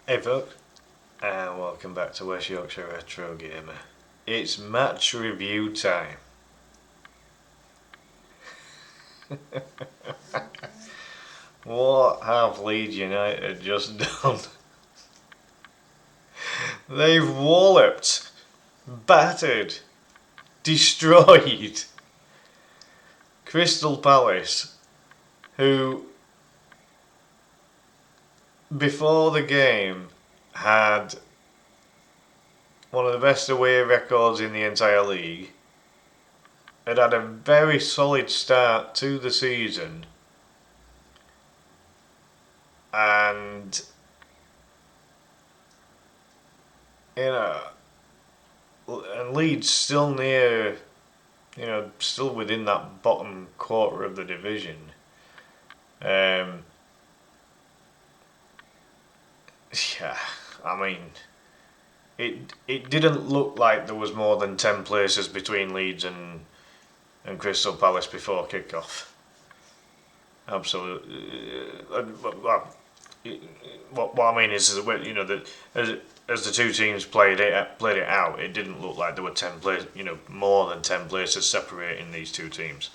Hey folks, and welcome back to West Yorkshire Retro Gamer. It's match review time. What have Leeds United just done? They've walloped, battered, destroyed Crystal Palace, who before the game had one of the best away records in the entire league. Had a very solid start to the season, and you know, and Leeds still near, still within that bottom quarter of the division. Um, yeah, I mean, it didn't look like there was more than 10 places between Leeds and Crystal Palace before kick-off. Absolutely. What I mean is that as the two teams played it out, it didn't look like there were more than 10 places separating these two teams.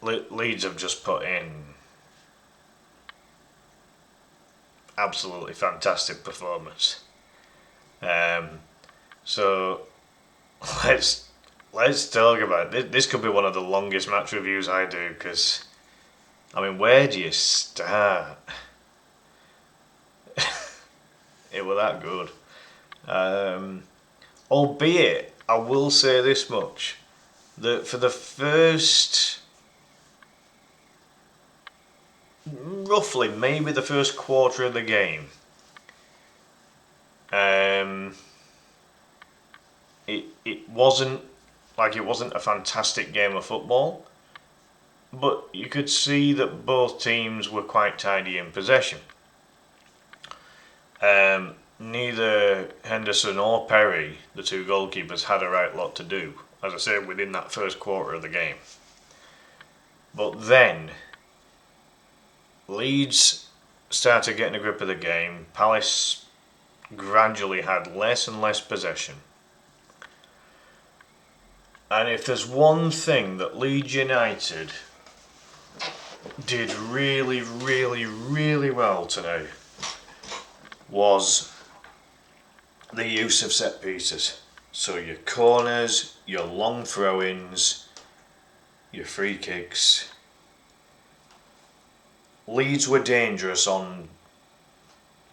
Leeds have just put in absolutely fantastic performance. So let's talk about it. This could be one of the longest match reviews I do because, I mean, where do you start? It was that good. Albeit, I will say this much, that for the first, roughly, maybe the first quarter of the game, it wasn't a fantastic game of football, but you could see that both teams were quite tidy in possession. Neither Henderson or Perry, the two goalkeepers, had a right lot to do, as I said, within that first quarter of the game. But then, Leeds started getting a grip of the game. Palace gradually had less and less possession. And if there's one thing that Leeds United did really, really, really well today, was the use of set pieces. So your corners, your long throw-ins, your free kicks. Leeds were dangerous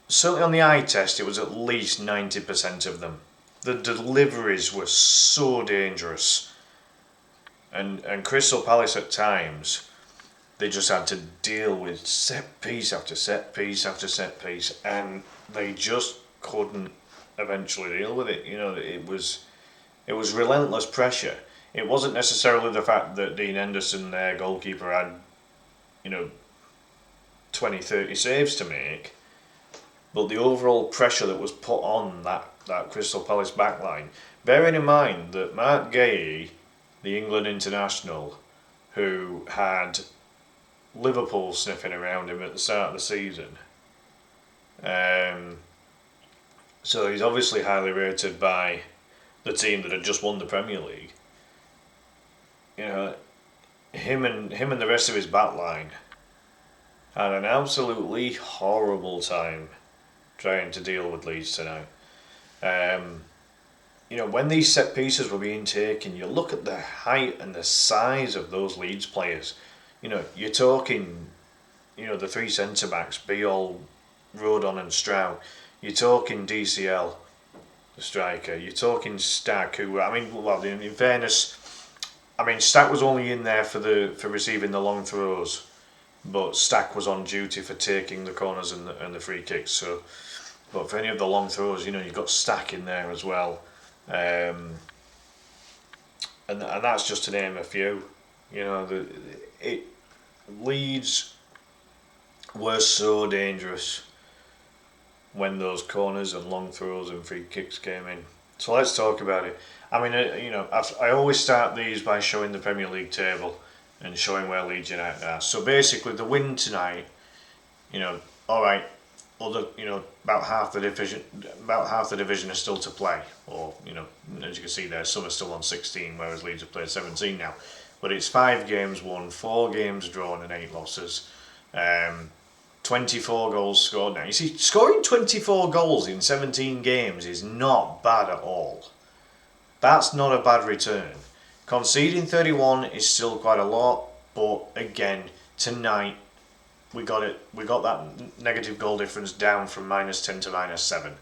certainly on the eye test, it was at least 90% of them. The deliveries were so dangerous. And Crystal Palace at times, they just had to deal with set piece after set piece after set piece, and they just couldn't eventually deal with it. It was relentless pressure. It wasn't necessarily the fact that Dean Henderson, their goalkeeper, had 20, 30 saves to make, but the overall pressure that was put on that Crystal Palace backline. Bearing in mind that Mark Gay, the England international, who had Liverpool sniffing around him at the start of the season, so he's obviously highly rated by the team that had just won the Premier League. Him and the rest of his backline had an absolutely horrible time trying to deal with Leeds tonight. When these set pieces were being taken, you look at the height and the size of those Leeds players. You're talking, the three centre backs, Beal, Rodon, and Stroud. You're talking DCL, the striker. You're talking Stack, who, in fairness, Stack was only in there for receiving the long throws, but Stack was on duty for taking the corners and the free kicks. So, but for any of the long throws, you've got Stack in there as well, and that's just to name a few. Leeds were so dangerous when those corners and long throws and free kicks came in. So let's talk about it. I always start these by showing the Premier League table and showing where Leeds United are. So basically, the win tonight You know, all right, other, you know, about half the division is still to play, or, you know, as you can see there, some are still on 16, whereas Leeds have played 17 now. But it's 5 games won, 4 games drawn, and 8 losses. 24 goals scored now. You see, scoring 24 goals in 17 games is not bad at all. That's not a bad return. Conceding 31 is still quite a lot, but again, tonight we got it. We got that negative goal difference down from -10 to -7.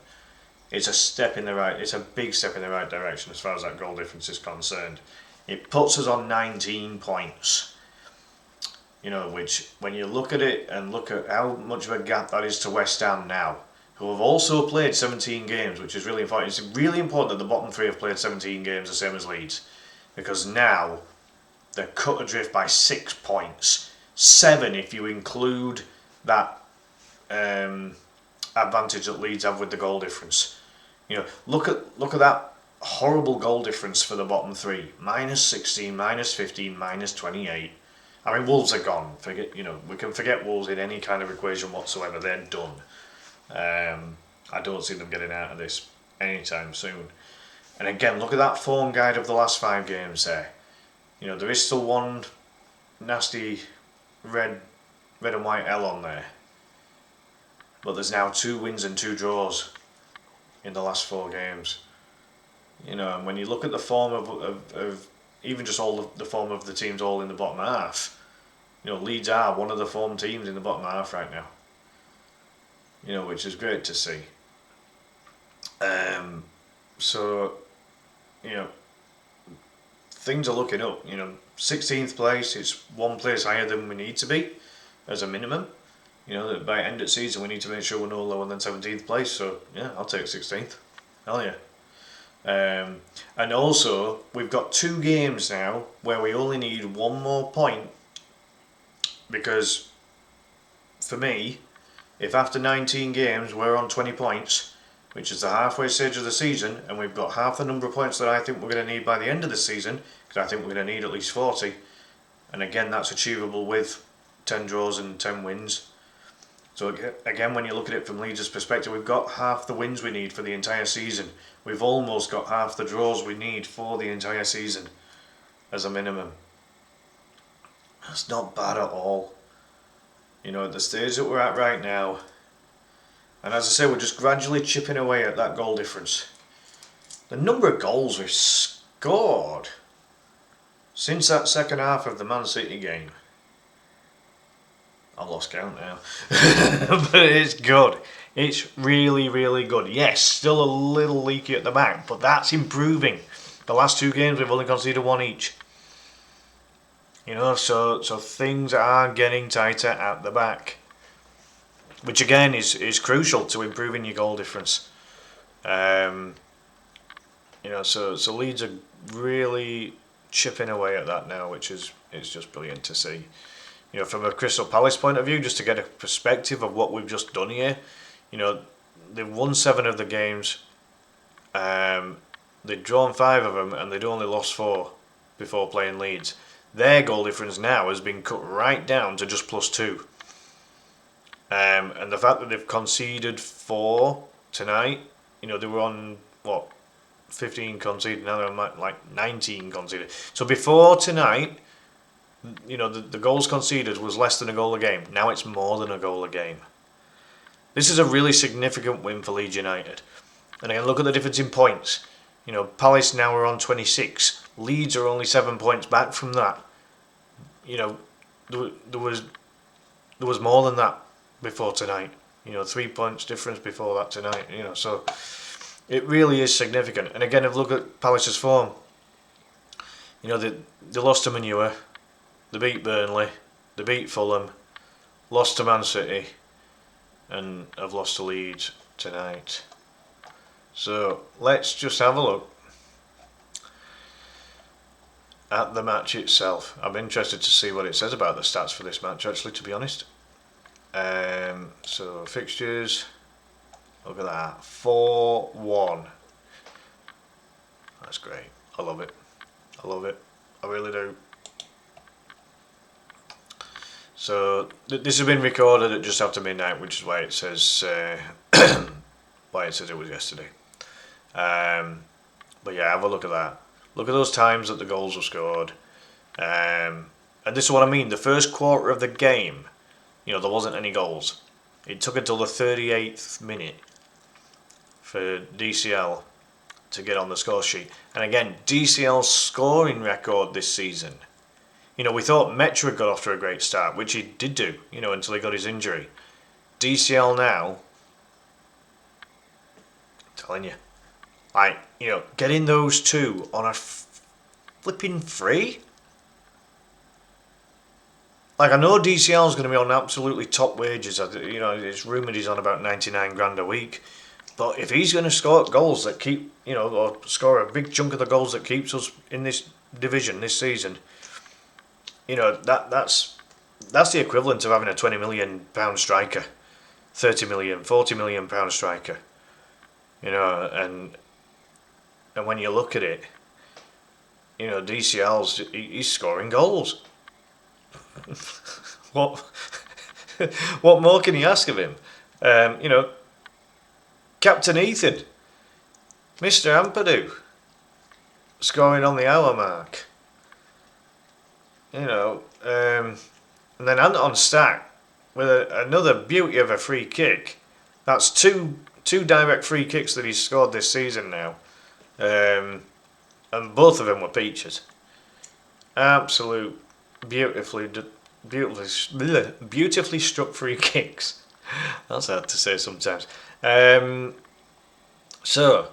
It's a step in the right. It's a big step in the right direction as far as that goal difference is concerned. It puts us on 19 points. You know, which when you look at it and look at how much of a gap that is to West Ham now, who have also played 17 games, which is really important. It's really important that the bottom 3 have played 17 games, the same as Leeds, because now they're cut adrift by 6 points. 7 if you include that advantage that Leeds have with the goal difference. You know, look at that horrible goal difference for the bottom 3: -16, -15, -28. I mean, Wolves are gone. Forget, you know, we can forget Wolves in any kind of equation whatsoever. They're done. I don't see them getting out of this anytime soon. And again, look at that form guide of the last 5 games there. You know, there is still one nasty red and white L on there. But there's now 2 wins and 2 draws in the last 4 games. You know, and when you look at the form of even just all the form of the teams all in the bottom half, you know, Leeds are one of the form teams in the bottom half right now. You know, which is great to see. So, you know, things are looking up. You know, 16th place, it's 1 place higher than we need to be as a minimum. You know, that by end of season we need to make sure we're no lower than 17th place. So yeah, I'll take 16th. Hell yeah. And also, we've got 2 games now where we only need 1 more point, because for me, if after 19 games we're on 20 points, which is the halfway stage of the season, and we've got half the number of points that I think we're going to need by the end of the season, because I think we're going to need at least 40, and again that's achievable with 10 draws and 10 wins. So again, when you look at it from Leeds' perspective, we've got half the wins we need for the entire season. We've almost got half the draws we need for the entire season as a minimum. That's not bad at all. You know, at the stage that we're at right now, and as I say, we're just gradually chipping away at that goal difference. The number of goals we've scored since that second half of the Man City game, I've lost count now. But it's good. It's really, really good. Yes, still a little leaky at the back, but that's improving. The last 2 games we've only conceded 1 each. You know, so things are getting tighter at the back, which again is crucial to improving your goal difference. You know, so Leeds are really chipping away at that now, which is it's just brilliant to see. You know, from a Crystal Palace point of view, just to get a perspective of what we've just done here, you know, they've won 7 of the games, they'd drawn 5 of them, and they'd only lost 4 before playing Leeds. Their goal difference now has been cut right down to just +2. And the fact that they've conceded 4 tonight, you know, they were on, 15 conceded, now they're on like 19 conceded. So before tonight, you know, the goals conceded was less than a goal a game. Now it's more than a goal a game. This is a really significant win for Leeds United. And again, look at the difference in points. You know, Palace now are on 26. Leeds are only 7 points back from that. You know, there was more than that before tonight. You know, 3 points difference before that tonight. You know, so it really is significant. And again, if you look at Palace's form, you know, they lost to Manure, they beat Burnley, they beat Fulham, lost to Man City, and have lost to Leeds tonight. So let's just have a look at the match itself. I'm interested to see what it says about the stats for this match, actually, to be honest. So fixtures, look at that, 4-1. That's great. I love it. I love it. I really do. So this has been recorded at just after midnight, which is why it says why it says it was yesterday. But yeah, have a look at that. Look at those times that the goals were scored. And this is what I mean. The first quarter of the game, there wasn't any goals. It took until the 38th minute for DCL to get on the score sheet. And again, DCL's scoring record this season. We thought Metro got off to a great start, which he did do, until he got his injury. DCL now, I'm telling you, getting those two on a flipping free. I know DCL is going to be on absolutely top wages. It's rumoured he's on about 99 grand a week. But if he's going to score goals that keep, or score a big chunk of the goals that keeps us in this division this season, that's the equivalent of having a £20 million striker, 30 million, 40 million pound striker. And when you look at it, he's scoring goals. What more can you ask of him? Captain Ethan, Mr. Ampadu, scoring on the hour mark. And then Anton Stack with another beauty of a free kick. That's two direct free kicks that he's scored this season now. And both of them were peaches. Absolute beautifully struck free kicks. That's hard to say sometimes. So,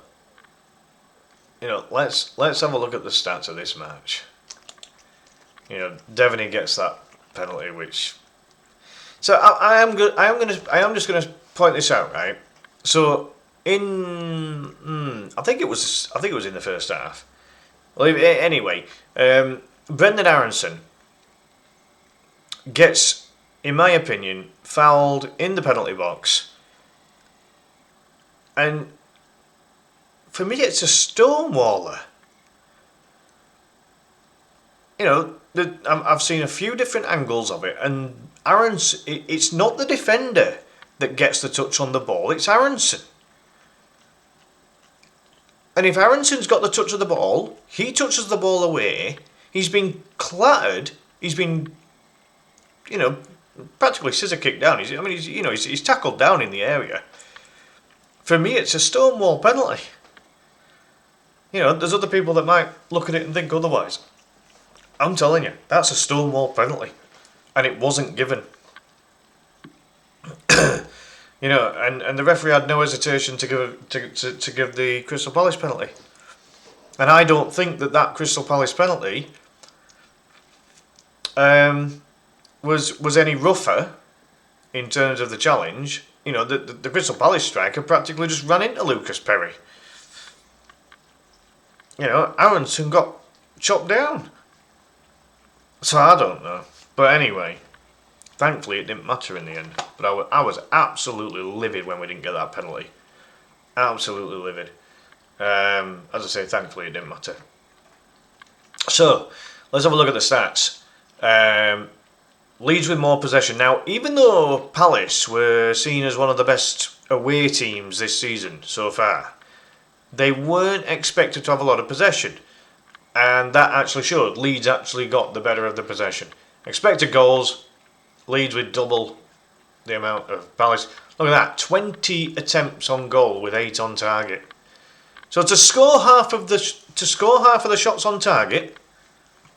let's have a look at the stats of this match. Devaney gets that penalty, which. So I am just gonna point this out, right? So I think it was in the first half. Well, anyway, Brendan Aronson gets, in my opinion, fouled in the penalty box, and for me, it's a stonewaller. I've seen a few different angles of it, and Aronson, it's not the defender that gets the touch on the ball, it's Aronson. And if Aronson's got the touch of the ball, he touches the ball away, he's been clattered, he's been, practically scissor kicked down. He's tackled down in the area. For me, it's a stonewall penalty. There's other people that might look at it and think otherwise. I'm telling you, that's a stonewall penalty, and it wasn't given. And the referee had no hesitation to give the Crystal Palace penalty. And I don't think that Crystal Palace penalty was any rougher in terms of the challenge. The Crystal Palace striker practically just ran into Lucas Perry. Aronson got chopped down. So I don't know. But anyway, thankfully it didn't matter in the end. But I was absolutely livid when we didn't get that penalty. Absolutely livid. As I say, thankfully it didn't matter. So, let's have a look at the stats. Leeds with more possession. Now, even though Palace were seen as one of the best away teams this season so far, they weren't expected to have a lot of possession. And that actually showed. Leeds actually got the better of the possession. Expected goals, Leeds with double the amount of Palace. Look at that, 20 attempts on goal with 8 on target. So to score half of the shots on target,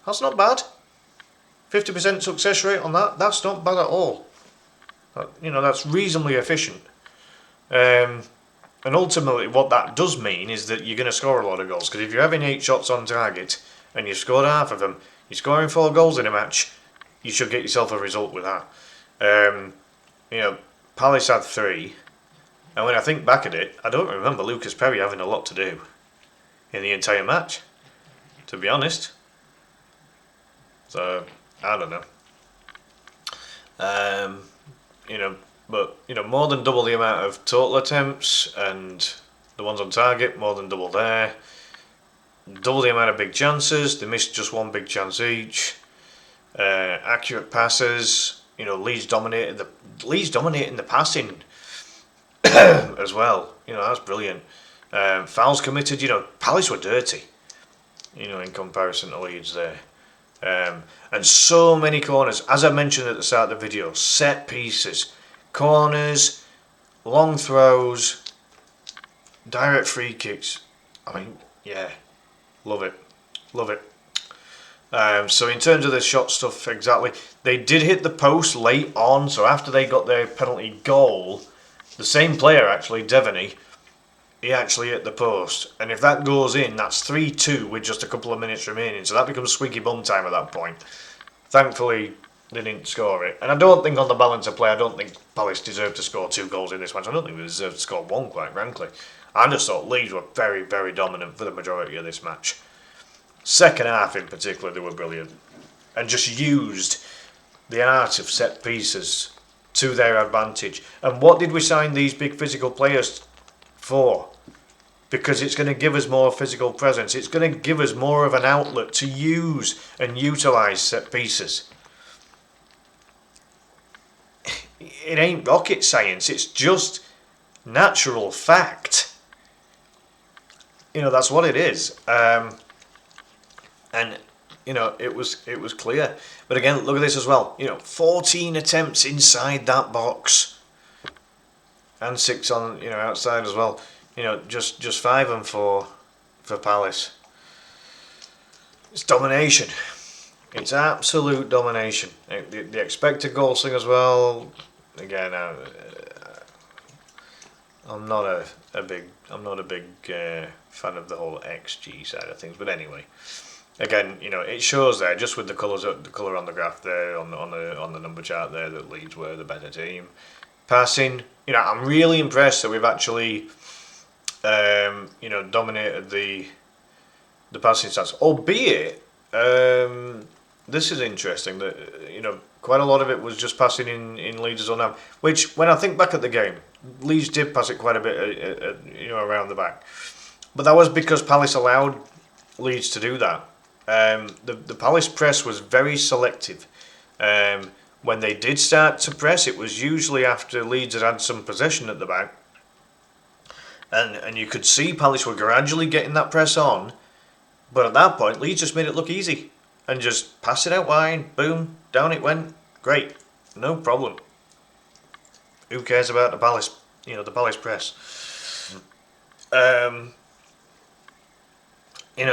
that's not bad. 50% success rate on that, that's not bad at all. That's reasonably efficient. And ultimately what that does mean is that you're going to score a lot of goals. Because if you're having 8 shots on target and you've scored half of them, you're scoring 4 goals in a match, you should get yourself a result with that. Palace had 3. And when I think back at it, I don't remember Lucas Perry having a lot to do in the entire match, to be honest. So, I don't know. But more than double the amount of total attempts, and the ones on target, more than double there. Double the amount of big chances, they missed just 1 big chance each. Accurate passes, Leeds dominated the passing as well. That's brilliant. Fouls committed. Palace were dirty. In comparison to Leeds there. And so many corners, as I mentioned at the start of the video, set pieces, corners, long throws, direct free kicks. I mean, yeah, love it. So in terms of the shot stuff, exactly, they did hit the post late on. So after they got their penalty goal, the same player actually, Devaney, he actually hit the post. And if that goes in, that's 3-2 with just a couple of minutes remaining. So that becomes squeaky bum time at that point. Thankfully, they didn't score it. And I don't think on the balance of play, I don't think Palace deserved to score 2 goals in this match. I don't think they deserved to score 1, quite frankly. I just thought Leeds were very, very dominant for the majority of this match. Second half in particular, they were brilliant. And just used the art of set pieces to their advantage. And what did we sign these big physical players for? Because it's going to give us more physical presence. It's going to give us more of an outlet to use and utilise set pieces. It ain't rocket science. It's just natural fact. That's what it is. And it was clear. But again, look at this as well. 14 attempts inside that box, and 6 on outside as well. Just 5 and 4 for Palace. It's domination. It's absolute domination. The expected goal thing as well. Again, I'm not a big fan of the whole XG side of things. But anyway, again, it shows there just with the colour on the graph there on the number chart there that Leeds were the better team. Passing, I'm really impressed that we've actually dominated the passing stats. Albeit, this is interesting that quite a lot of it was just passing in Leeds' own half. Which, when I think back at the game, Leeds did pass it quite a bit, around the back. But that was because Palace allowed Leeds to do that. The Palace press was very selective. When they did start to press, it was usually after Leeds had some possession at the back. And you could see Palace were gradually getting that press on, but at that point Leeds just made it look easy and just passed it out wide, boom, down it went, great, no problem. Who cares about the Palace, the Palace press?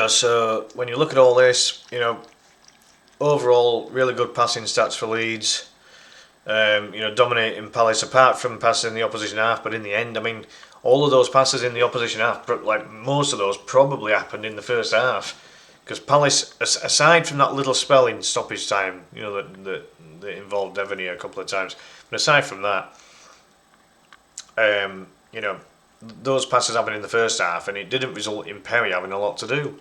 So when you look at all this, overall really good passing stats for Leeds. Dominating Palace apart from passing the opposition half, but in the end, all of those passes in the opposition half, like most of those, probably happened in the first half, because Palace, aside from that little spell in stoppage time, that involved Devaney a couple of times, but aside from that, those passes happened in the first half, and it didn't result in Perry having a lot to do.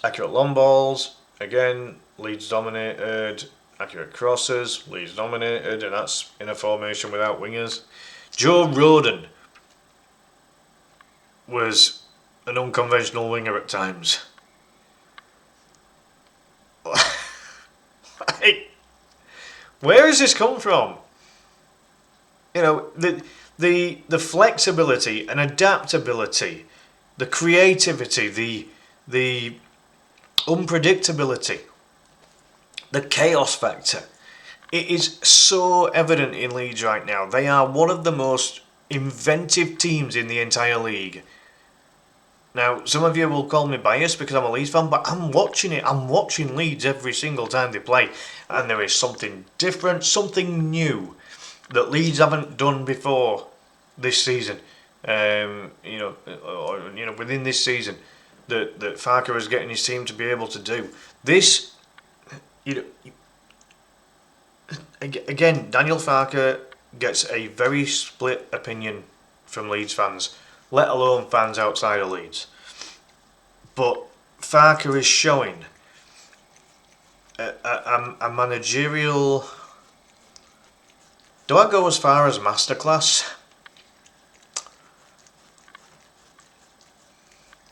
Accurate long balls, again, Leeds dominated. Accurate crosses, Leeds dominated, and that's in a formation without wingers. Joe Rodon was an unconventional winger at times. Where has this come from? The flexibility and adaptability, the creativity, the unpredictability, the chaos factor. It is so evident in Leeds right now. They are one of the most inventive teams in the entire league. Now, some of you will call me biased because I'm a Leeds fan, but I'm watching it. I'm watching Leeds every single time they play. And there is something different, something new that Leeds haven't done before this season. Within this season, that Farker is getting his team to be able to do. This, again, Daniel Farker gets a very split opinion from Leeds fans, let alone fans outside of Leeds. But Farker is showing a managerial... Do I go as far as masterclass?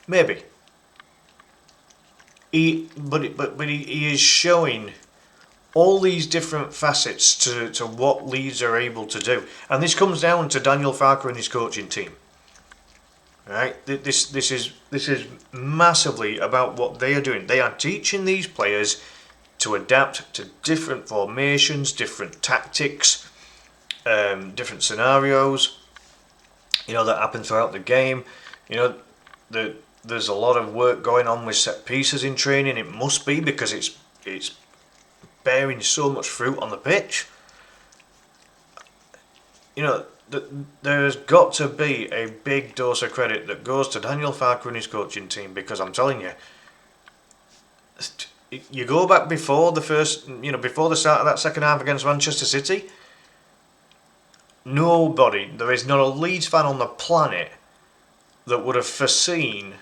Maybe. He is showing all these different facets to what Leeds are able to do. And this comes down to Daniel Farke and his coaching team. Right? This is massively about what they are doing. They are teaching these players to adapt to different formations, different tactics, different scenarios, that happen throughout the game. There's a lot of work going on with set pieces in training. It must be, because it's bearing so much fruit on the pitch. There's got to be a big dose of credit that goes to Daniel Farke and his coaching team, because I'm telling you, you go back before the start of that second half against Manchester City, there is not a Leeds fan on the planet that would have foreseen,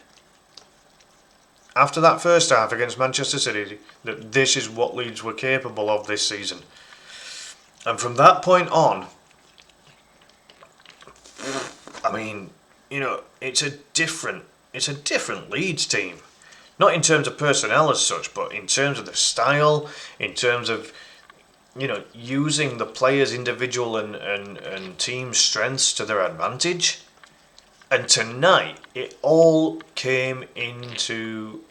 after that first half against Manchester City, that this is what Leeds were capable of this season. And from that point on, I mean, it's a different Leeds team. Not in terms of personnel as such, but in terms of the style, in terms of, using the players' individual and team strengths to their advantage. And tonight, it all came into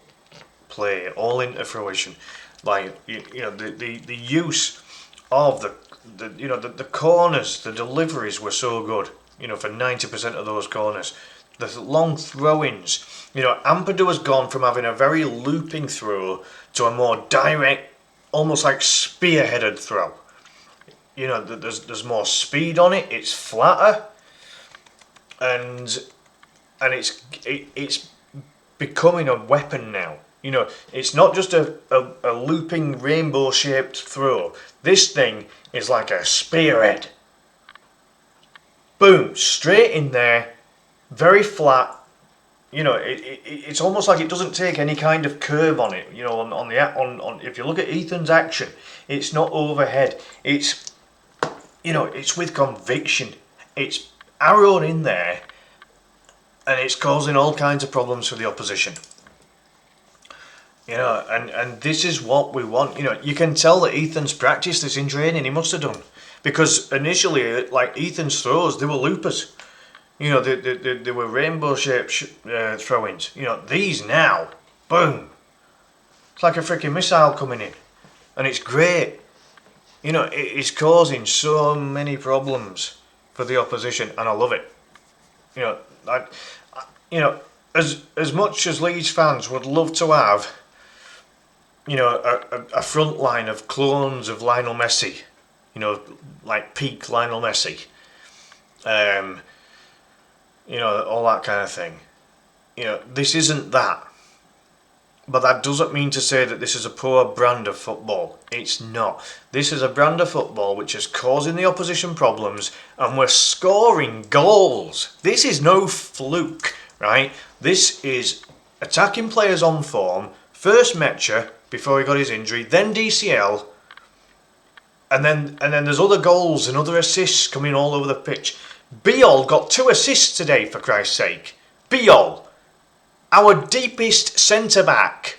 play, all into fruition. Like, the use of the corners, the deliveries were so good. For 90% of those corners. The long throw-ins. Ampadu has gone from having a very looping throw to a more direct, almost like spearheaded throw. There's more speed on it. It's flatter, and it's becoming a weapon now. It's not just a looping rainbow-shaped throw. This thing is like a spearhead. Boom, straight in there, very flat. It's almost like it doesn't take any kind of curve on it. On if you look at Ethan's action, it's not overhead. It's with conviction. It's arrowed in there, and it's causing all kinds of problems for the opposition. And this is what we want. You can tell that Ethan's practiced this in training. He must have done. Because initially, like Ethan's throws, they were loopers. They were rainbow-shaped throw-ins. These now, boom. It's like a freaking missile coming in. And it's great. It is causing so many problems for the opposition, and I love it. As much as Leeds fans would love to have, a front line of clones of Lionel Messi, like peak Lionel Messi, all that kind of thing. This isn't that. But that doesn't mean to say that this is a poor brand of football. It's not. This is a brand of football which is causing the opposition problems, and we're scoring goals. This is no fluke, right? This is attacking players on form. First Mecha before he got his injury, then DCL, and then there's other goals and other assists coming all over the pitch. Biol got 2 assists today, for Christ's sake. Biol, our deepest centre-back.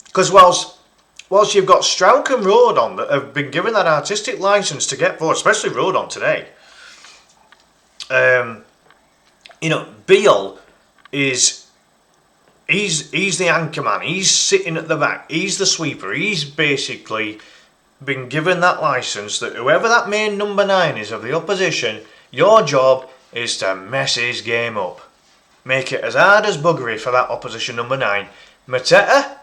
Because whilst you've got Strauch and Rodon that have been given that artistic licence to get forward, especially Rodon today, Biol he's the anchor man. He's sitting at the back. He's the sweeper. He's basically been given that licence that whoever that main number 9 is of the opposition, your job is to mess his game up. Make it as hard as buggery for that opposition number 9. Mateta,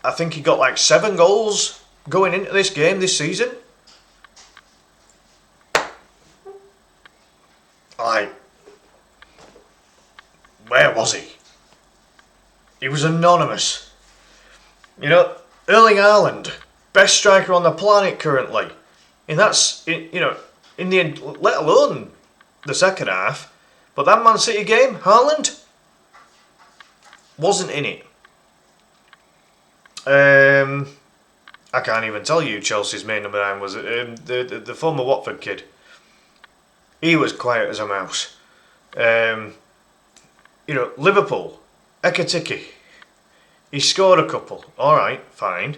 I think he got like 7 goals going into this game this season. Like, where was he? He was anonymous. Erling Haaland, best striker on the planet currently. And that's, in the end, let alone the second half. But that Man City game, Haaland wasn't in it. I can't even tell you Chelsea's main number 9 was the former Watford kid. He was quiet as a mouse. Liverpool, Ekatike. He scored a couple. All right, fine.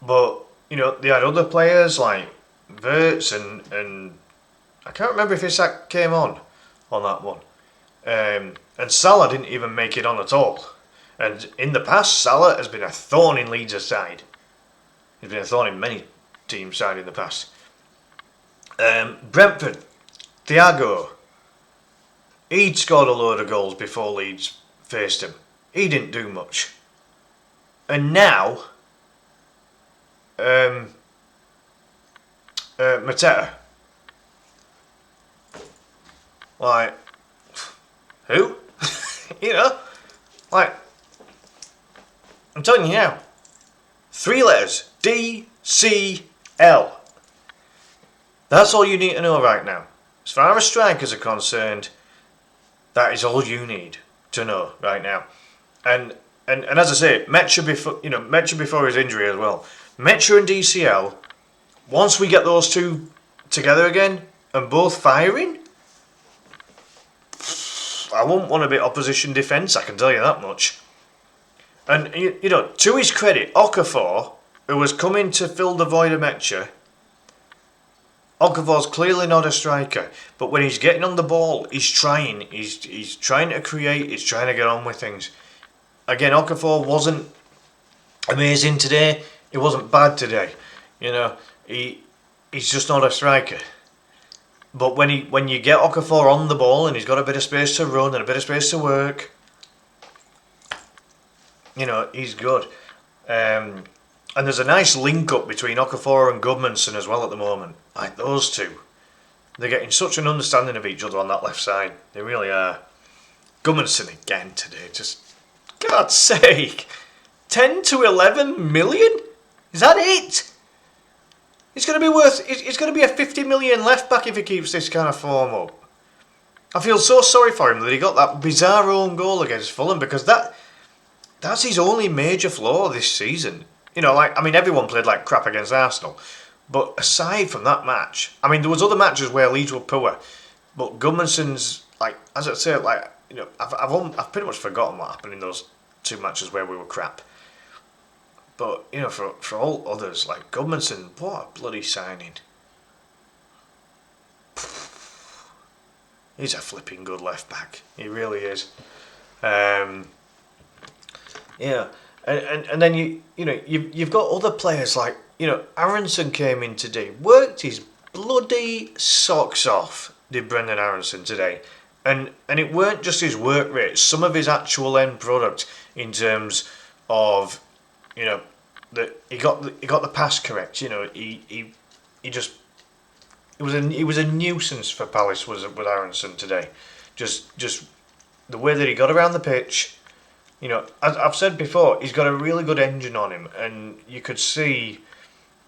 But they had other players like Verts and I can't remember if Isak came on that one. And Salah didn't even make it on at all. And in the past, Salah has been a thorn in Leeds' side. He's been a thorn in many teams' side in the past. Brentford, Thiago, he'd scored a load of goals before Leeds faced him. He didn't do much. And now, Mateta, like, who? you know, like, I'm telling you now, 3 letters, DCL. That's all you need to know right now. As far as strikers are concerned, that is all you need to know right now. And as I say, Mecha before his injury as well. Mecha and DCL, once we get those two together again and both firing, I won't want to be opposition defence, I can tell you that much. And, to his credit, Okafor, who was coming to fill the void of Mecha, Okafor's clearly not a striker, but when he's getting on the ball, he's trying. He's trying to create, he's trying to get on with things. Again, Okafor wasn't amazing today, he wasn't bad today. He's just not a striker. But when you get Okafor on the ball and he's got a bit of space to run and a bit of space to work, he's good. And there's a nice link up between Okafor and Gudmundsson as well at the moment. Like those two. They're getting such an understanding of each other on that left side. They really are. Gudmundsson again today. Just, God's sake. 10 to 11 million? Is that it? It's going to be a 50 million left back if he keeps this kind of form up. I feel so sorry for him that he got that bizarre own goal against Fulham because that's his only major flaw this season. Everyone played like crap against Arsenal. But aside from that match, there was other matches where Leeds were poor. But Gudmundsson's, as I say, I've pretty much forgotten what happened in those 2 matches where we were crap. But, for all others, like Gudmundsson, what a bloody signing. He's a flipping good left back. He really is. Yeah. And then you've got other players like Aronson came in today, worked his bloody socks off. Did Brendan Aronson today, and it weren't just his work rate. Some of his actual end product in terms of that he got the pass correct. He was a nuisance for Palace with Aronson today. Just the way that he got around the pitch. As I've said before, he's got a really good engine on him, and you could see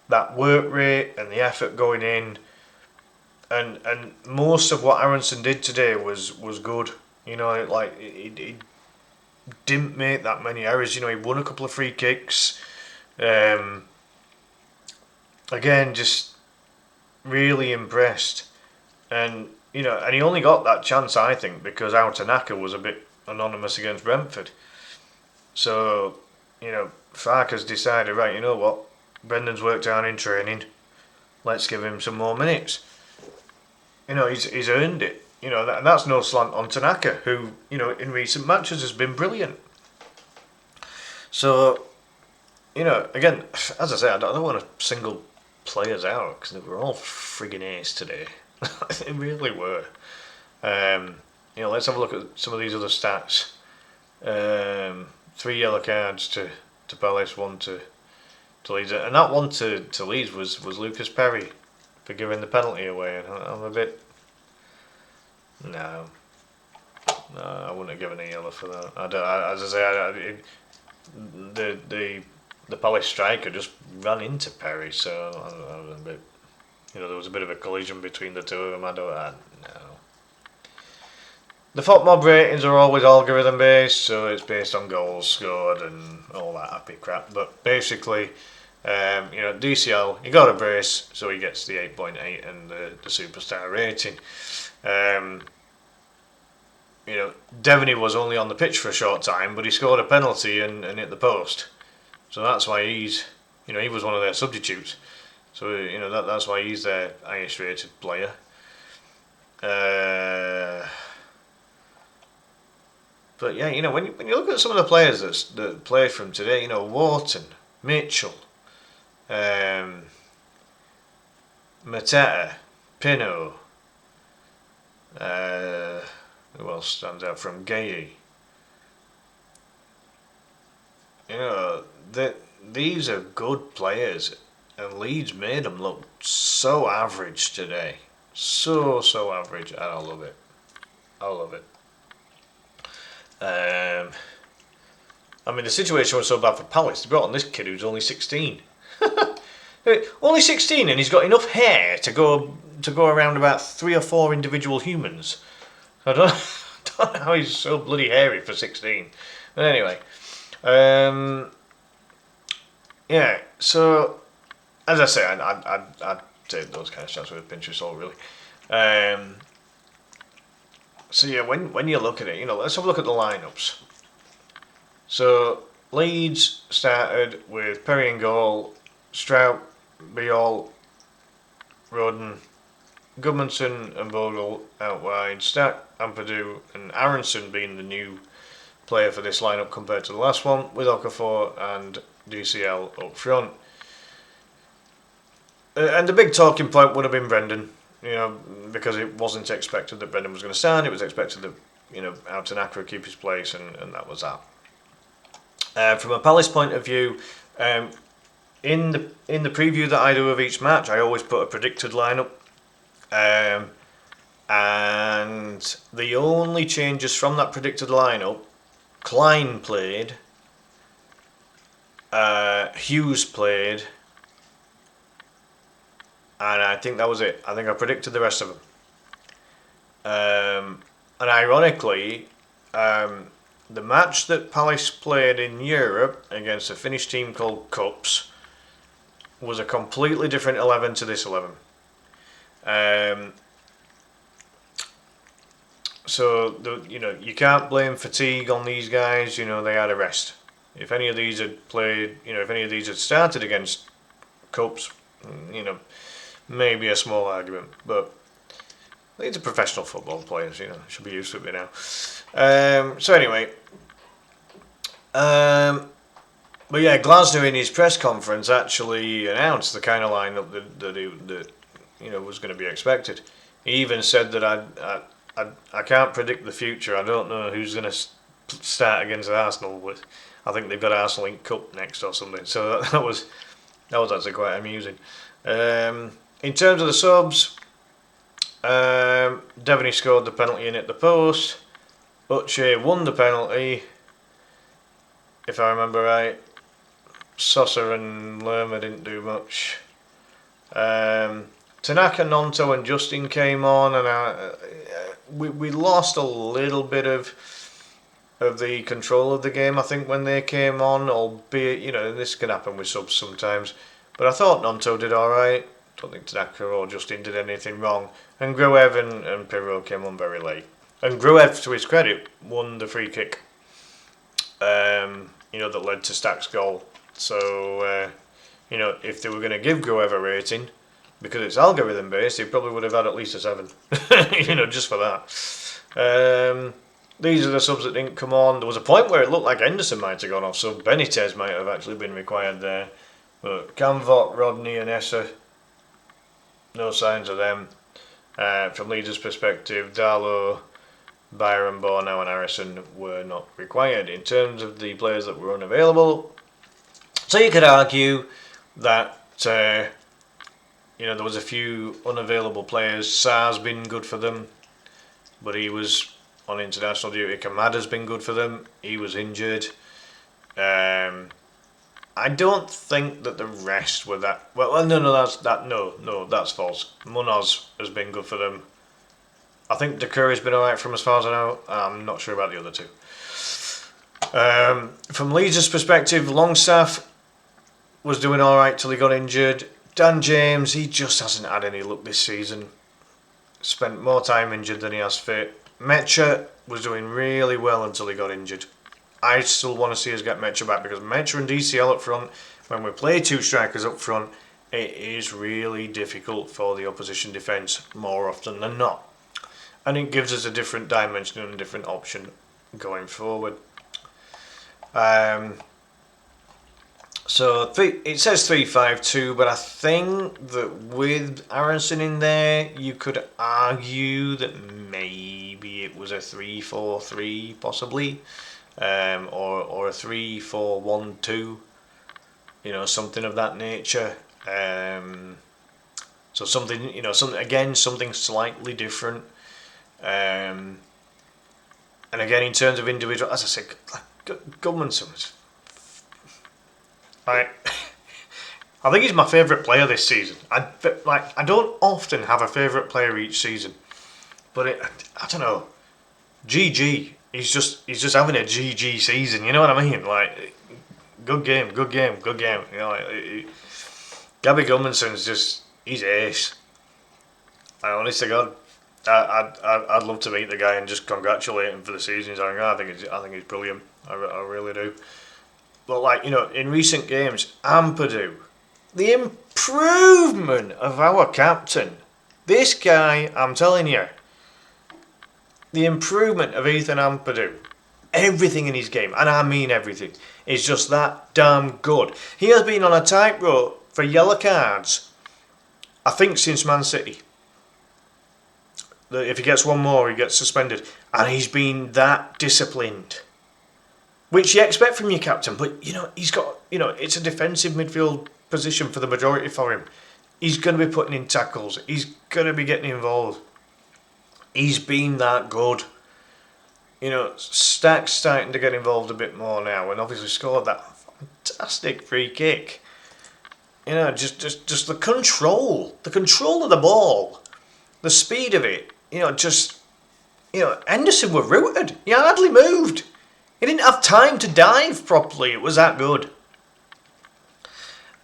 that work rate and the effort going in, and most of what Aronson did today was good. He didn't make that many errors. He won a couple of free kicks. Again, just really impressed, and and he only got that chance, I think, because our Tanaka was a bit anonymous against Brentford. So, Farker's decided, right, you know what, Brendan's worked hard in training, let's give him some more minutes. He's earned it. And that's no slant on Tanaka, who, in recent matches has been brilliant. So, again, as I say, I don't want to single players out, because they were all friggin' ace today. They really were. Let's have a look at some of these other stats. 3 yellow cards to Palace, 1 to Leeds, and that one to Leeds was Lucas Perry for giving the penalty away, and I'm a bit no, I wouldn't have given a yellow for that. As I say, the Palace striker just ran into Perry, so I was a bit, there was a bit of a collision between the two of them. No. The FOTMob ratings are always algorithm based, so it's based on goals scored and all that happy crap. But basically, DCL, he got a brace, so he gets the 8.8 and the superstar rating. Devaney was only on the pitch for a short time, but he scored a penalty and hit the post, so that's why he's he was one of their substitutes. So that's why he's their highest rated player. But yeah, when you look at some of the players that played from today, Wharton, Mitchell, Mateta, Pino, who else stands out from Gay? These are good players, and Leeds made them look so average today. So average, and I love it. The situation was so bad for Palace. They brought on this kid who's only 16. Only 16, and he's got enough hair to go around about 3 or 4 individual humans. I don't know how he's so bloody hairy for 16. But anyway, yeah. So as I say, I'd take those kind of shots with a pinch of salt, really. So yeah, when you look at it, let's have a look at the lineups. So Leeds started with Perry in goal, Strout, Biol, Roden, Gudmundsson and Bogle out wide, Stack, Ampadu and Aronson being the new player for this lineup compared to the last one, with Okafor and DCL up front. And the big talking point would have been Brendan, because it wasn't expected that Brendan was going to start. It was expected that, Altanaka would keep his place, and that was that. From a Palace point of view, in the preview that I do of each match, I always put a predicted lineup. And the only changes from that predicted lineup, Klein played, Hughes played, and I think that was it. I think I predicted the rest of them. And ironically, the match that Palace played in Europe against a Finnish team called Cups was a completely different 11 to this 11. So you can't blame fatigue on these guys. They had a rest. If any of these had played, if any of these had started against Cups, maybe a small argument. But these are professional football players. Should be used to it by now. So anyway, but yeah, Glasner in his press conference actually announced the kind of lineup that was going to be expected. He even said that I can't predict the future. I don't know who's going to start against Arsenal. I think they've got Arsenal in Cup next or something. So that was actually quite amusing. In terms of the subs, Devaney scored the penalty in at the post. Uche won the penalty, if I remember right. Sosa and Lerma didn't do much. Tanaka, Nonto and Justin came on, and we lost a little bit of the control of the game, I think, when they came on, albeit, this can happen with subs sometimes. But I thought Nonto did alright. Don't think Tanaka or Justin did anything wrong. And Gruev and Pirro came on very late. And Gruev, to his credit, won the free kick, that led to Stack's goal. So, if they were going to give Gruev a rating, because it's algorithm based, he probably would have had at least a 7, just for that. These are the subs that didn't come on. There was a point where it looked like Henderson might have gone off, so Benitez might have actually been required there. But Canvot, Rodney and Essa, no signs of them. From Leeds' perspective, Darlow, Byron, Bornau and Harrison were not required. In terms of the players that were unavailable, so you could argue that there was a few unavailable players. Sarr's been good for them, but he was on international duty. Kamada's been good for them. He was injured. I don't think that the rest were that well. No, that's false. Munoz has been good for them. I think Dakura's been alright from as far as I know. I'm not sure about the other two. From Leeds' perspective, Longstaff was doing alright till he got injured. Dan James, he just hasn't had any luck this season. Spent more time injured than he has fit. Mecha was doing really well until he got injured. I still want to see us get Mecha back, because Mecha and DCL up front when we play two strikers up front, it is really difficult for the opposition defence more often than not. And it gives us a different dimension and a different option going forward. So it says 3-5-2, but I think that with Aronson in there, you could argue that maybe it was a 3-4-3 possibly, or a 3-4-1-2, something of that nature. So something slightly different. And again, in terms of individual, as I said, Goodmanson. I think he's my favourite player this season. I don't often have a favourite player each season, but I don't know. GG. He's just having a GG season. You know what I mean? Like, good game. Gabby Goodmanson's he's ace. Honest to God, I'd love to meet the guy and just congratulate him for the season. I think he's brilliant. I really do. But in recent games, Ampadu, the improvement of our captain. This guy, I'm telling you, the improvement of Ethan Ampadu, everything in his game, and I mean everything, is just that damn good. He has been on a tightrope for yellow cards, I think, since Man City. If he gets one more, he gets suspended, and he's been that disciplined. Which you expect from your captain, but he's got, it's a defensive midfield position for the majority for him. He's going to be putting in tackles. He's going to be getting involved. He's been that good. Stack's starting to get involved a bit more now, and obviously scored that fantastic free kick. Just the control of the ball, the speed of it. Henderson were rooted. He hardly moved. He didn't have time to dive properly. It was that good.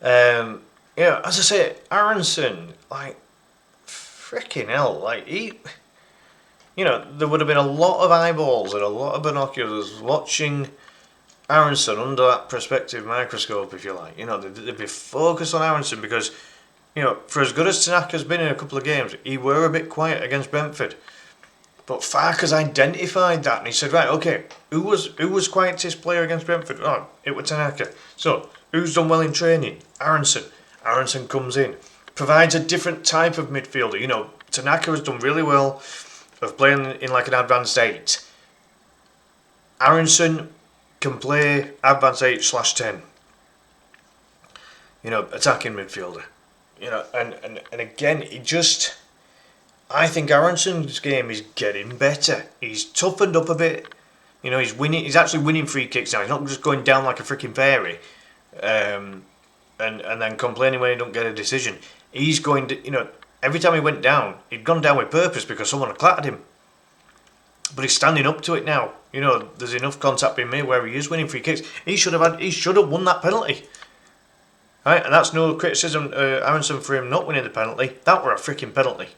As I say, Aronson, freaking hell, there would have been a lot of eyeballs and a lot of binoculars watching Aronson under that perspective microscope, if you like. They'd be focused on Aronson because, for as good as Tanaka's been in a couple of games, he were a bit quiet against Brentford. But Farke's identified that and he said, right, okay, who was quietest player against Brentford? Oh, it was Tanaka. So, who's done well in training? Aronson. Aronson comes in, provides a different type of midfielder. Tanaka has done really well of playing in an advanced 8. Aronson can play advanced 8/10. Attacking midfielder. And again, I think Aronson's game is getting better. He's toughened up a bit. He's winning. He's actually winning free kicks now. He's not just going down like a freaking fairy, and then complaining when he don't get a decision. He's going to, every time he went down, he'd gone down with purpose because someone had clattered him. But he's standing up to it now. There's enough contact being made where he is winning free kicks. He should have won that penalty. Right, and that's no criticism Aronson for him not winning the penalty. That were a freaking penalty.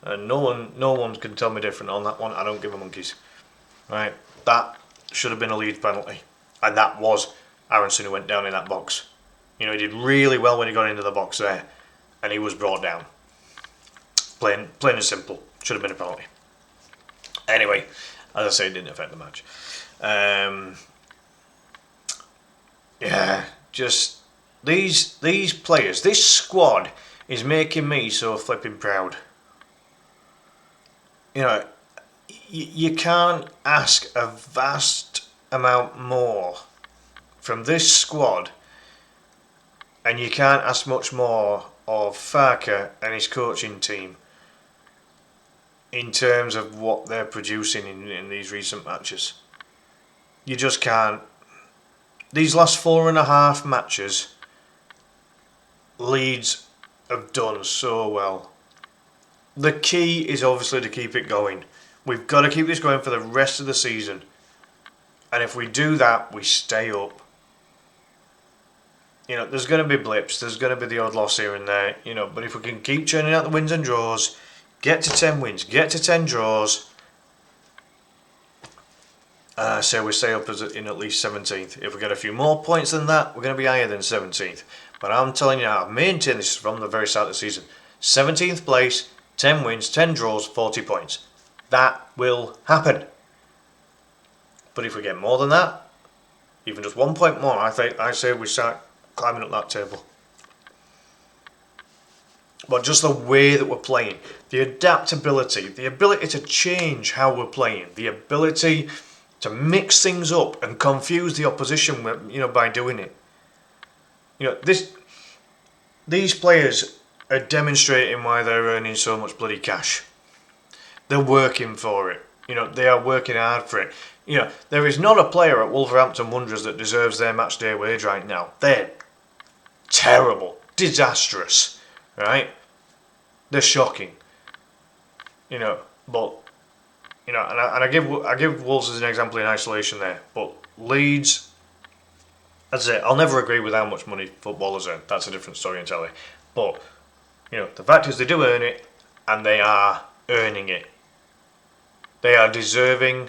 And no one can tell me different on that one. I don't give a monkeys. Right, that should have been a Leeds penalty, and that was Aronson who went down in that box. He did really well when he got into the box there, and he was brought down. Plain and simple, should have been a penalty. Anyway, as I say, it didn't affect the match. Just these players, this squad is making me so flipping proud. You can't ask a vast amount more from this squad, and you can't ask much more of Farke and his coaching team in terms of what they're producing in these recent matches. You just can't. These last 4.5 matches, Leeds have done so well. The key is obviously to keep it going. We've got to keep this going for the rest of the season. And if we do that, we stay up. There's going to be blips. There's going to be the odd loss here and there. But if we can keep churning out the wins and draws, get to 10 wins, get to 10 draws, So we stay up as in at least 17th. If we get a few more points than that, we're going to be higher than 17th. But I'm telling you now, I've maintained this from the very start of the season. 17th place, 10 wins, 10 draws, 40 points. That will happen. But if we get more than that, even just 1 point more, I say we start climbing up that table. But just the way that we're playing, the adaptability, the ability to change how we're playing, the ability to mix things up and confuse the opposition, by doing it. These players are demonstrating why they're earning so much bloody cash. They're working for it. They are working hard for it. There is not a player at Wolverhampton Wanderers that deserves their match day wage right now. They're terrible, disastrous, right? They're shocking. But and I give Wolves as an example in isolation there. But Leeds, as I say, I'll never agree with how much money footballers earn. That's a different story entirely. But the fact is they do earn it, and they are earning it. They are deserving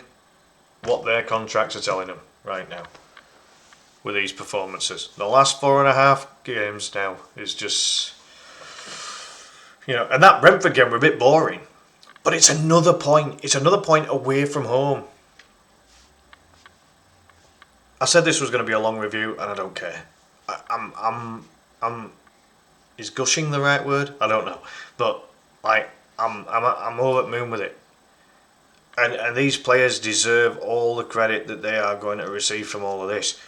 what their contracts are telling them right now with these performances. The last 4.5 games now is just, and that Brentford game were a bit boring, but it's another point. It's another point away from home. I said this was going to be a long review, and I don't care. I'm. Is gushing the right word? I don't know, but I'm over the moon with it. And these players deserve all the credit that they are going to receive from all of this.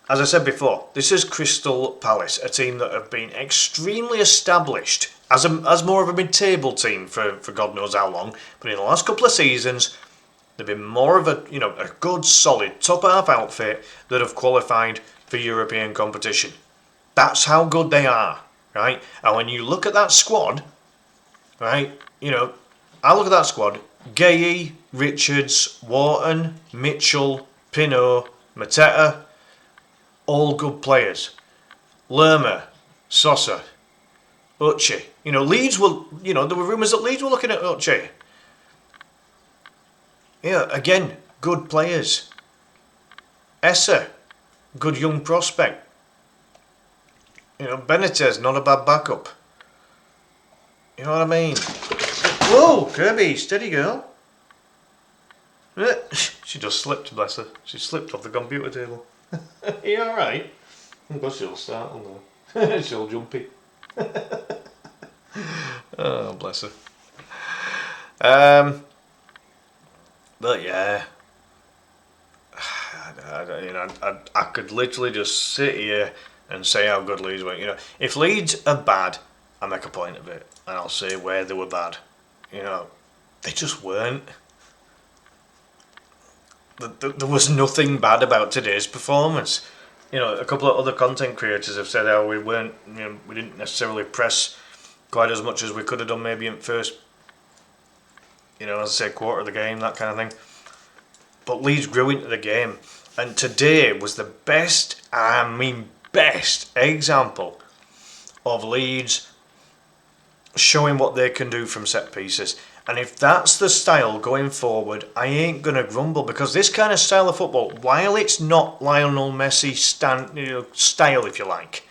As I said before, this is Crystal Palace, a team that have been extremely established as more of a mid-table team for God knows how long. But in the last couple of seasons, they've been more of a good, solid top half outfit that have qualified for European competition. That's how good they are, right? And when you look at that squad, right, I look at that squad. Gay, Richards, Wharton, Mitchell, Pinot, Mateta, all good players. Lerma, Sosa, Uche. Leeds were, there were rumours that Leeds were looking at Uche. Again, good players. Essa, good young prospect. Benitez, not a bad backup. You know what I mean? Whoa, Kirby, steady girl. She just slipped, bless her. She slipped off the computer table. Are you alright? Oh gosh, she'll start on there. She'll jumpy. Oh, bless her. But yeah. I could literally just sit here and say how good Leeds were. If Leeds are bad, I make a point of it. And I'll say where they were bad. They just weren't. There was nothing bad about today's performance. A couple of other content creators have said how we weren't, we didn't necessarily press quite as much as we could have done maybe in first, as I say, quarter of the game, that kind of thing. But Leeds grew into the game. And today was the best example of Leeds showing what they can do from set pieces. And if that's the style going forward, I ain't going to grumble, because this kind of style of football, while it's not Lionel Messi style, if you like,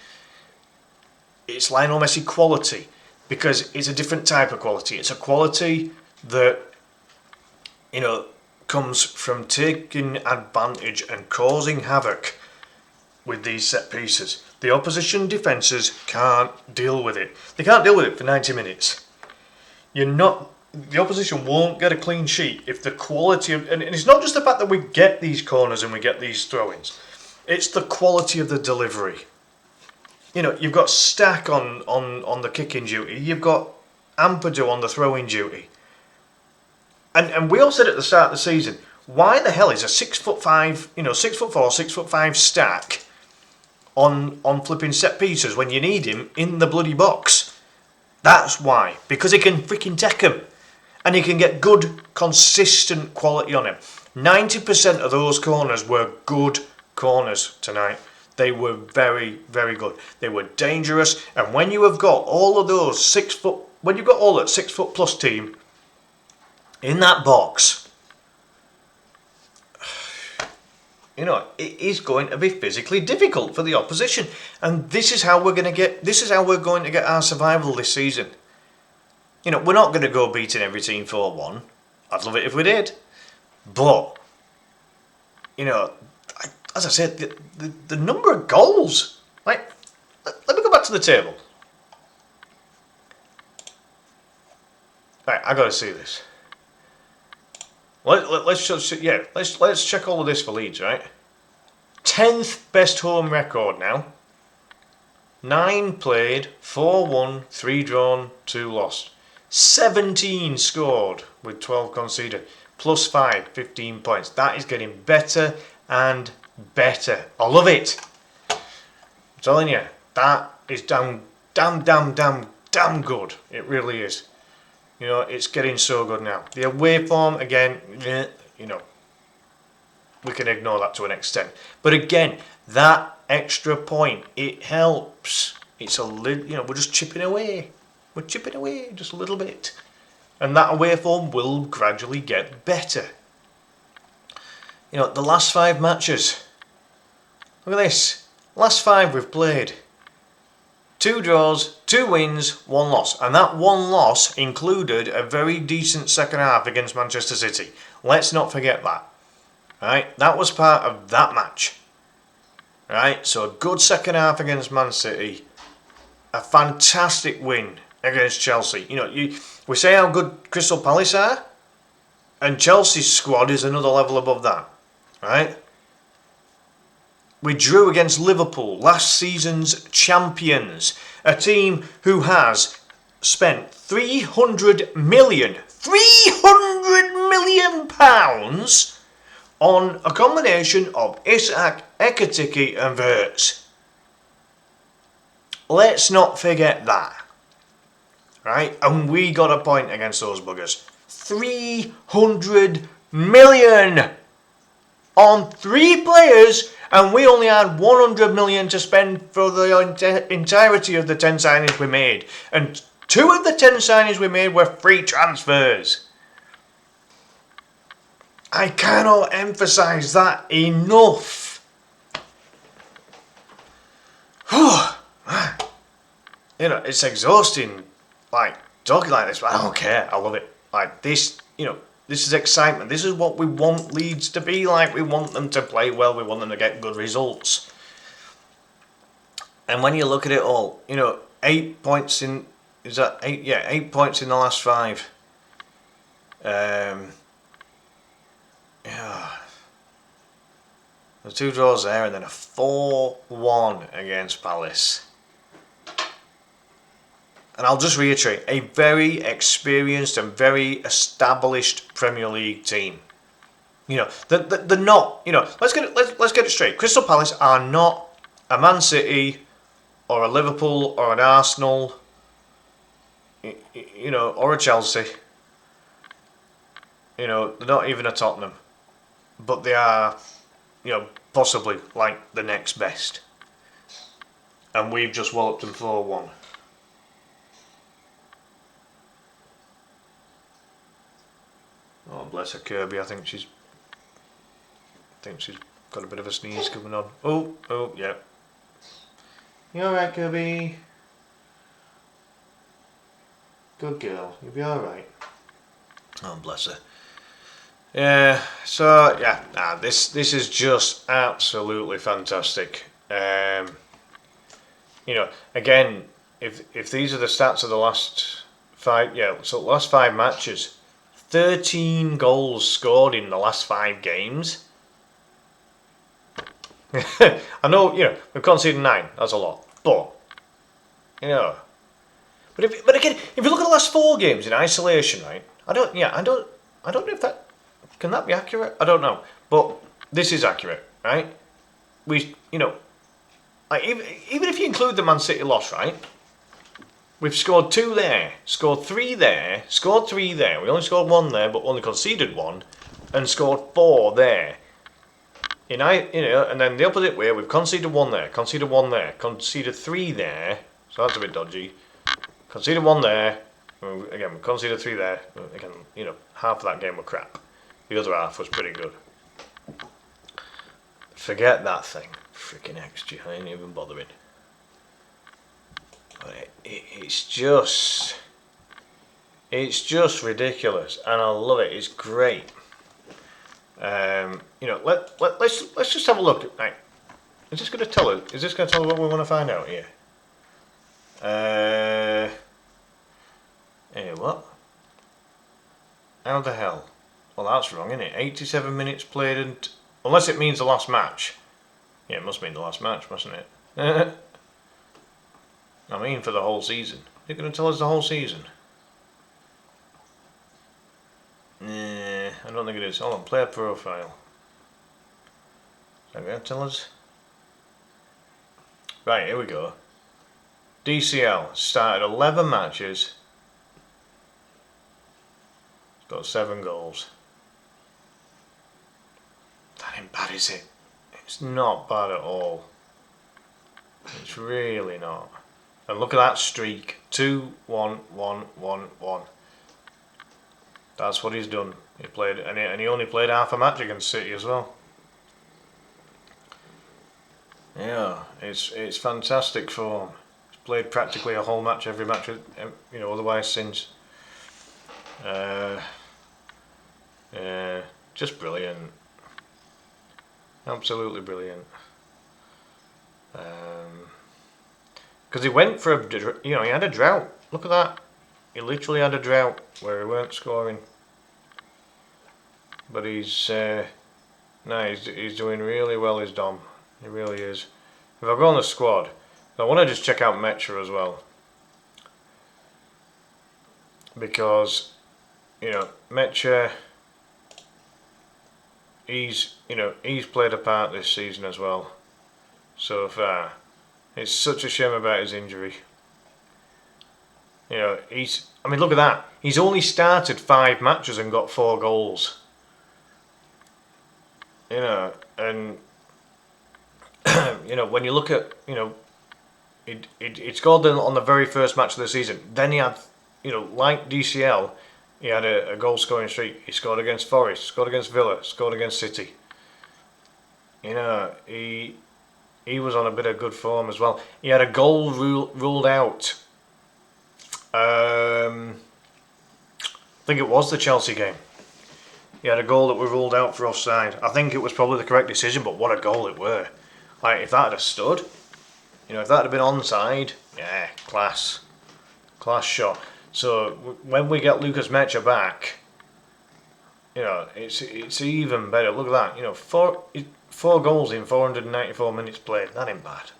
it's Lionel Messi quality, because it's a different type of quality. It's a quality that, comes from taking advantage and causing havoc with these set pieces. The opposition defences can't deal with it. They can't deal with it for 90 minutes. The opposition won't get a clean sheet if the quality of... And it's not just the fact that we get these corners and we get these throw-ins. It's the quality of the delivery. You've got Stack on the kicking duty. You've got Ampadu on the throwing duty. And we all said at the start of the season, why the hell is a 6'5", 6'4", 6'5" Stack on flipping set pieces when you need him in the bloody box? That's why. Because he can freaking take them. And he can get good, consistent quality on him. 90% of those corners were good corners tonight. They were very, very good. They were dangerous. And when you have got all of those 6 foot... When you've got all that 6 foot plus team in that box, You know, it is going to be physically difficult for the opposition, and this is how we're going to get. This is how we're going to get our survival this season. You know, we're not going to go beating every team 4-1. I'd love it if we did, but you know, as I said, the number of goals. Like, let me go back to the table. Right, I got to see this. Let's check all of this for Leeds, right? 10th best home record now. 9 played, 4 won, 3 drawn, 2 lost. 17 scored with 12 conceded. Plus 5, 15 points. That is getting better and better. I love it. I'm telling you, that is damn good. It really is. You know, it's getting so good now. The away form, again, you know, we can ignore that to an extent. But again, that extra point, it helps. It's a little, you know, we're just chipping away. We're chipping away just a little bit. And that away form will gradually get better. You know, the last 5 matches. Look at this. Last 5 we've played. 2 draws, 2 wins, 1 loss. And that 1 loss included a very decent second half against Manchester City. Let's not forget that. Right? That was part of that match. Right? So a good second half against Man City. A fantastic win against Chelsea. You know, we say how good Crystal Palace are, and Chelsea's squad is another level above that. Right? We drew against Liverpool, last season's champions, a team who has spent £300 million pounds on a combination of Isak, Ekitike and Wirtz. Let's not forget that. Right? And we got a point against those buggers. 300 million on 3 players, and we only had 100 million to spend for the entirety of the 10 signings we made. And 2 of the 10 signings we made were free transfers. I cannot emphasise that enough. You know, it's exhausting, like, talking like this, but I don't care. I love it. Like, this, you know, this is excitement. This is what we want Leeds to be like. We want them to play well. We want them to get good results. And when you look at it all, you know, 8 points in... Is that 8? Yeah, 8 points in the last 5. Yeah. The 2 draws there and then a 4-1 against Palace. And I'll just reiterate, a very experienced and very established Premier League team. You know, they're not, you know, let's get it straight. Crystal Palace are not a Man City or a Liverpool or an Arsenal, you know, or a Chelsea. You know, they're not even a Tottenham. But they are, you know, possibly like the next best. And we've just walloped them 4-1. Oh, bless her, Kirby. I think she's got a bit of a sneeze coming on. Oh, yeah. You alright, Kirby? Good girl. You'll be alright. Oh, bless her. Yeah, so, yeah, this is just absolutely fantastic. You know, again, if these are the stats of the last 5, so the last 5 matches, 13 goals scored in the last 5 games. I know, you know, we've conceded 9. That's a lot, but you know, but again, if you look at the last 4 games in isolation, right? I don't know if that can that be accurate. I don't know, but this is accurate, right? We, you know, like even if you include the Man City loss, right? We've scored 2 there, scored 3 there, scored 3 there. We only scored 1 there, but only conceded 1, and scored 4 there. You know, and then the opposite way, we've conceded 1 there, conceded 1 there, conceded 3 there. So that's a bit dodgy. Conceded 1 there. Again, we conceded 3 there. Again, you know, half of that game were crap. The other half was pretty good. forget that thing. Freaking XG, I ain't even bothering. But it's just ridiculous, and I love it. It's great. Let's just have a look. Right, is this going to tell us? Is this going to tell us what we want to find out here? What? How the hell? Well, that's wrong, isn't it? 87 minutes played, and unless it means the last match. Yeah, it must mean the last match, mustn't it? I mean, for the whole season. Is it going to tell us the whole season? Nah, I don't think it is. Hold on, player profile. Is that going to tell us? Right, here we go. DCL started 11 matches. It's got 7 goals. That ain't bad, is it? It's not bad at all. It's really not. And look at that streak. 2-1-1-1-1. That's what he's done. He played, and he only played half a match against City as well. Yeah, it's fantastic form. He's played practically a whole match, every match, otherwise since. Just brilliant. Absolutely brilliant. Because he went for he had a drought. Look at that. He literally had a drought where he weren't scoring. But he's doing really well, is Dom. He really is. If I go on the squad, I want to just check out Mecha as well. Because, Mecha, he's played a part this season as well. So far. It's such a shame about his injury. Look at that. He's only started 5 matches and got 4 goals. And when you look at, it scored on the very first match of the season. Then he had, like DCL, he had a goal scoring streak. He scored against Forest, scored against Villa, scored against City. He was on a bit of good form as well. He had a goal ruled out. I think it was the Chelsea game. He had a goal that was ruled out for offside. I think it was probably the correct decision, but what a goal it were. Like, if that had stood, if that had been onside, yeah, class shot. So when we get Lucas Mecha back, it's even better. Look at that. 4 goals in 494 minutes played. That ain't bad.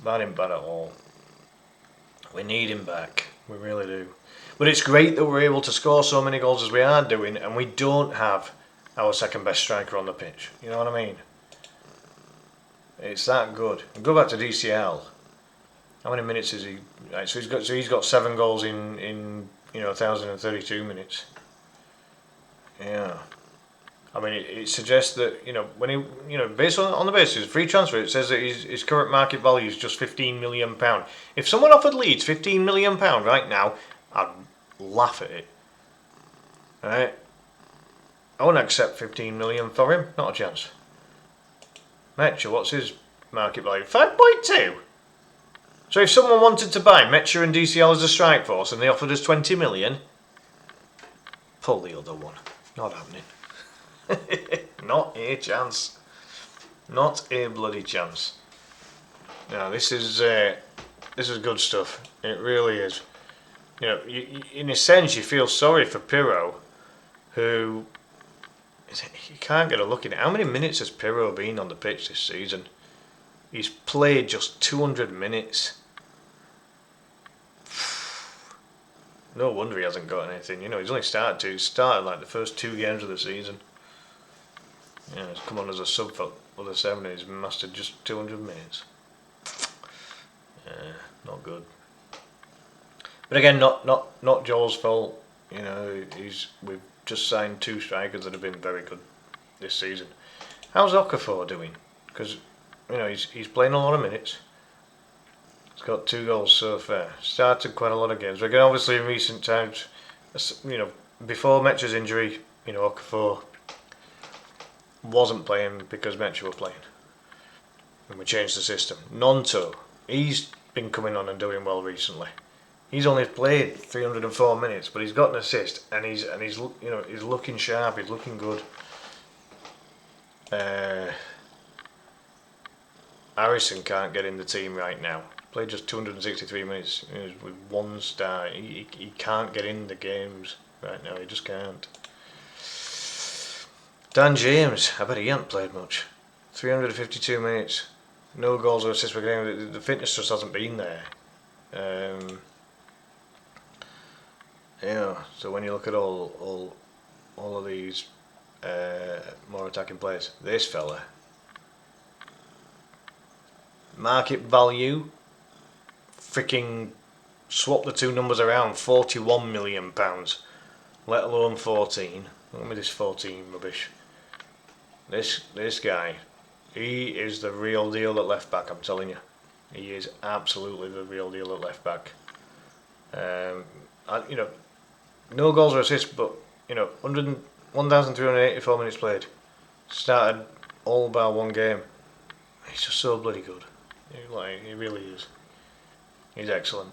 That ain't bad at all. We need him back. We really do. But it's great that we're able to score so many goals as we are doing, and we don't have our second best striker on the pitch. You know what I mean? It's that good. And go back to DCL. How many minutes is he? Right, so he's got 7 goals in 1,032 minutes. Yeah. I mean, it suggests that when he based on the basis of free transfer, it says that his current market value is just £15 million. If someone offered Leeds £15 million right now, I'd laugh at it. Right? I wouldn't accept 15 million for him. Not a chance. Mecha, what's his market value? 5.2. So if someone wanted to buy Mecha and DCL as a strike force and they offered us 20 million, pull the other one. Not happening. Not a chance. Not a bloody chance. Now this is good stuff. It really is. In a sense, you feel sorry for Pirro, who you can't get a look at it. How many minutes has Pirro been on the pitch this season? He's played just 200 minutes. No wonder he hasn't got anything. He's only started like the first 2 games of the season. He's come on as a sub for other 7 and he's mastered just 200 minutes. Not good. But again, not Joel's fault. We've just signed 2 strikers that have been very good this season. How's Okafor doing? Because he's playing a lot of minutes. He's got 2 goals so far. Started quite a lot of games. But again, obviously in recent times, before Mecha's injury, Okafor wasn't playing because Metro were playing. And we changed the system. Nonto, he's been coming on and doing well recently. He's only played 304 minutes, but he's got an assist, and he's he's looking sharp. He's looking good. Harrison can't get in the team right now. Played just 263 minutes with 1 star. He can't get in the games right now. He just can't. Dan James, I bet he hasn't played much. 352 minutes. No goals or assists per game. The fitness just hasn't been there. So when you look at all of these more attacking players, this fella, market value, freaking swap the two numbers around, £41 million, let alone 14. Look at me this 14 rubbish. This guy, he is the real deal at left back. I'm telling you, he is absolutely the real deal at left back. No goals or assists, but 1,384 minutes played. Started all bar 1 game. He's just so bloody good. He really is. He's excellent.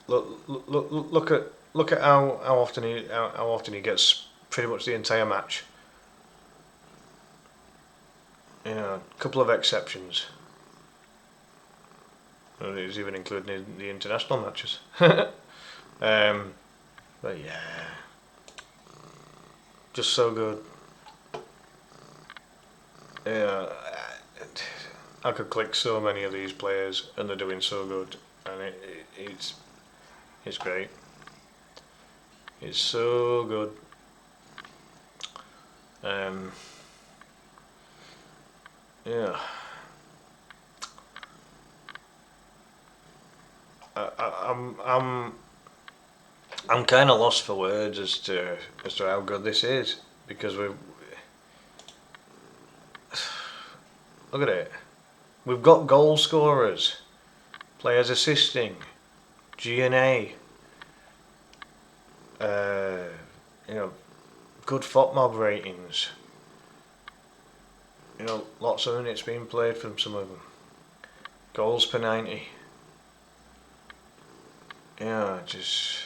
Look at how often he gets pretty much the entire match. A couple of exceptions. He's even including the international matches. But yeah, just so good. I could click so many of these players, and they're doing so good, and it's great. It's so good. I'm kind of lost for words as to how good this is, because look at it. We've got goal scorers, players assisting, G&A, good FOTMOB ratings. Lots of minutes being played from some of them. Goals per 90. There's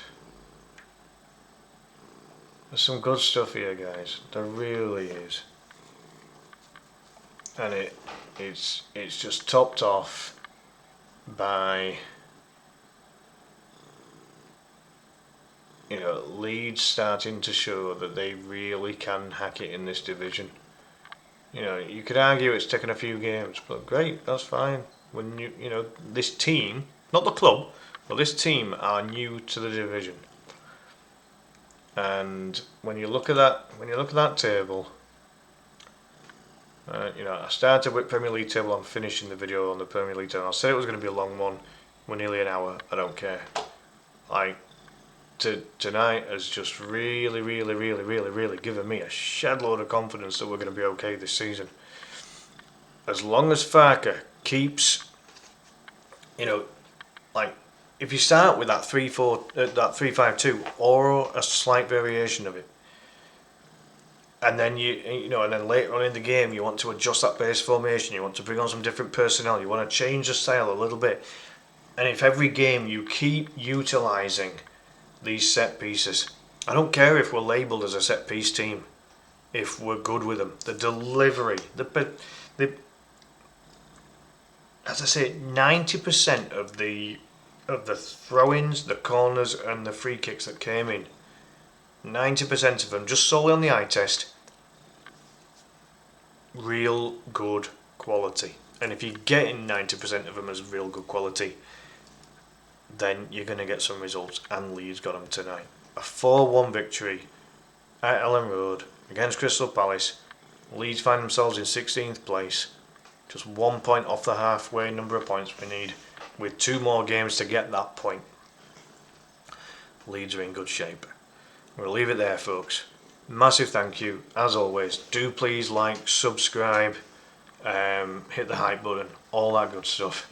some good stuff here, guys. There really is. And it's just topped off by Leeds starting to show that they really can hack it in this division. You could argue it's taken a few games, but great, that's fine. When this team, not the club, but this team are new to the division. And when you look at that table, I started with Premier League table. I'm finishing the video on the Premier League table. I said it was going to be a long one. We're nearly an hour. I don't care. Tonight has just really given me a shed load of confidence that we're going to be okay this season. As long as Farker keeps, if you start with that that 3-5-2 or a slight variation of it, and then and then later on in the game you want to adjust that base formation, you want to bring on some different personnel, you want to change the style a little bit, and if every game you keep utilising these set pieces, I don't care if we're labelled as a set piece team, if we're good with them, the delivery, as I say, 90% of the throw-ins, the corners and the free kicks that came in, 90% of them, just solely on the eye test, real good quality. And if you're getting 90% of them as real good quality, then you're going to get some results, and Leeds got them tonight. A 4-1 victory at Ellen Road against Crystal Palace. Leeds find themselves in 16th place, just 1 point off the halfway number of points we need, with 2 more games to get that point. Leeds are in good shape. We'll leave it there, folks. Massive thank you, as always. Do please like, subscribe, hit the hype button, all that good stuff.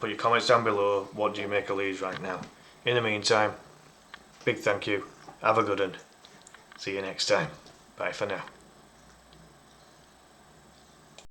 Put your comments down below. What do you make of Leeds right now? In the meantime, big thank you. Have a good one. See you next time. Bye for now.